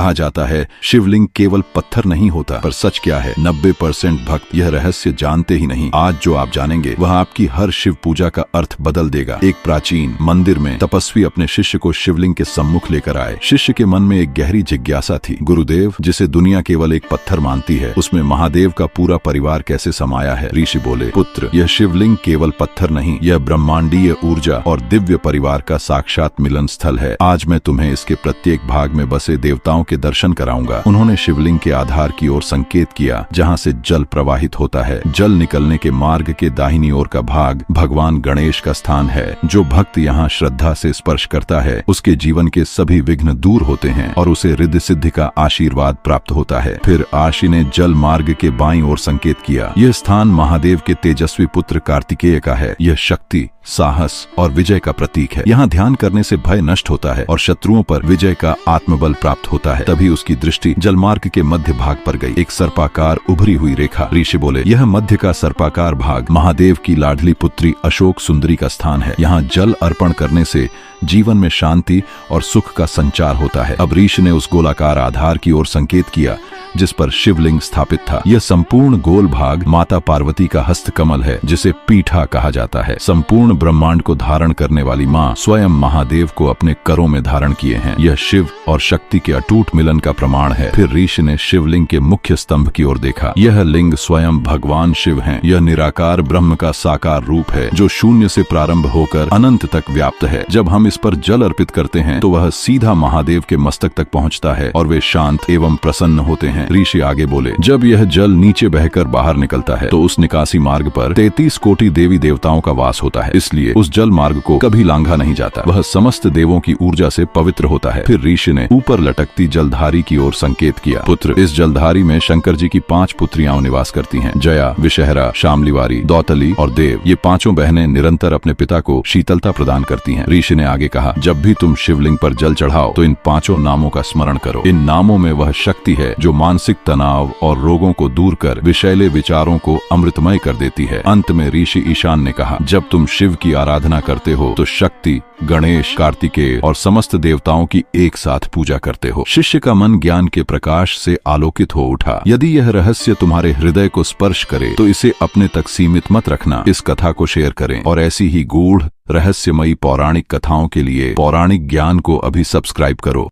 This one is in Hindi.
कहा जाता है शिवलिंग केवल पत्थर नहीं होता, पर सच क्या है 90% भक्त यह रहस्य जानते ही नहीं। आज जो आप जानेंगे वह आपकी हर शिव पूजा का अर्थ बदल देगा। एक प्राचीन मंदिर में तपस्वी अपने शिष्य को शिवलिंग के सम्मुख लेकर आए। शिष्य के मन में एक गहरी जिज्ञासा थी, गुरुदेव, जिसे दुनिया केवल एक पत्थर मानती है, उसमें महादेव का पूरा परिवार कैसे समाया है? ऋषि बोले, पुत्र, यह शिवलिंग केवल पत्थर नहीं, यह ब्रह्मांडीय ऊर्जा और दिव्य परिवार का साक्षात मिलन स्थल है। आज मैं तुम्हें इसके प्रत्येक भाग में बसे देवताओं के दर्शन कराऊंगा। उन्होंने शिवलिंग के आधार की ओर संकेत किया, जहाँ से जल प्रवाहित होता है। जल निकलने के मार्ग के दाहिनी ओर का भाग भगवान गणेश का स्थान है। जो भक्त यहाँ श्रद्धा से स्पर्श करता है उसके जीवन के सभी विघ्न दूर होते हैं और उसे रिद्धि सिद्धि का आशीर्वाद प्राप्त होता है। फिर आशी ने जल मार्ग के बाईं ओर संकेत किया, यह स्थान महादेव के तेजस्वी पुत्र कार्तिकेय का है। यह शक्ति, साहस और विजय का प्रतीक है। यहाँ ध्यान करने से भय नष्ट होता है और शत्रुओं पर विजय का आत्मबल प्राप्त होता है। तभी उसकी दृष्टि जलमार्ग के मध्य भाग पर गई, एक सर्पाकार उभरी हुई रेखा। ऋषि बोले, यह मध्य का सर्पाकार भाग महादेव की लाडली पुत्री अशोक सुंदरी का स्थान है। यहाँ जल अर्पण करने से जीवन में शांति और सुख का संचार होता है। अब ऋषि ने उस गोलाकार आधार की ओर संकेत किया जिस पर शिवलिंग स्थापित था। यह संपूर्ण गोल भाग माता पार्वती का हस्तकमल है, जिसे पीठा कहा जाता है। संपूर्ण ब्रह्मांड को धारण करने वाली माँ स्वयं महादेव को अपने करों में धारण किए हैं। यह शिव और शक्ति के अटूट मिलन का प्रमाण है। फिर ऋषि ने शिवलिंग के मुख्य स्तंभ की ओर देखा। यह लिंग स्वयं भगवान शिव हैं। यह निराकार ब्रह्म का साकार रूप है, जो शून्य से प्रारंभ होकर अनंत तक व्याप्त है। जब हम इस पर जल अर्पित करते हैं तो वह सीधा महादेव के मस्तक तक पहुँचता है और वे शांत एवं प्रसन्न होते हैं। ऋषि आगे बोले, जब यह जल नीचे बहकर बाहर निकलता है तो उस निकासी मार्ग पर 33 कोटि देवी देवताओं का वास होता है, इसलिए उस जल मार्ग को कभी लांघा नहीं जाता। वह समस्त देवों की ऊर्जा से पवित्र होता है। फिर ऋषि ने ऊपर लटकती जलधारी की ओर संकेत किया, पुत्र, इस जलधारी में शंकर जी की 5 पुत्रियां निवास करती हैं, जया, विषहरा, शामलिवारी, दौतली और देव। ये 5 बहनें निरंतर अपने पिता को शीतलता प्रदान करती हैं। ऋषि ने आगे कहा, जब भी तुम शिवलिंग पर जल चढ़ाओ तो इन 5 नामों का स्मरण करो। इन नामों में वह शक्ति है जो मानसिक तनाव और रोगों को दूर कर विषैले विचारों को अमृतमय कर देती है। अंत में ऋषि ईशान ने कहा, जब तुम शिव की आराधना करते हो तो शक्ति, गणेश, कार्तिकेय और समस्त देवताओं की एक साथ पूजा करते हो। शिष्य का मन ज्ञान के प्रकाश से आलोकित हो उठा। यदि यह रहस्य तुम्हारे हृदय को स्पर्श करे तो इसे अपने तक सीमित मत रखना। इस कथा को शेयर करें और ऐसी ही गूढ़ रहस्यमयी पौराणिक कथाओं के लिए पौराणिक ज्ञान को अभी सब्सक्राइब करो।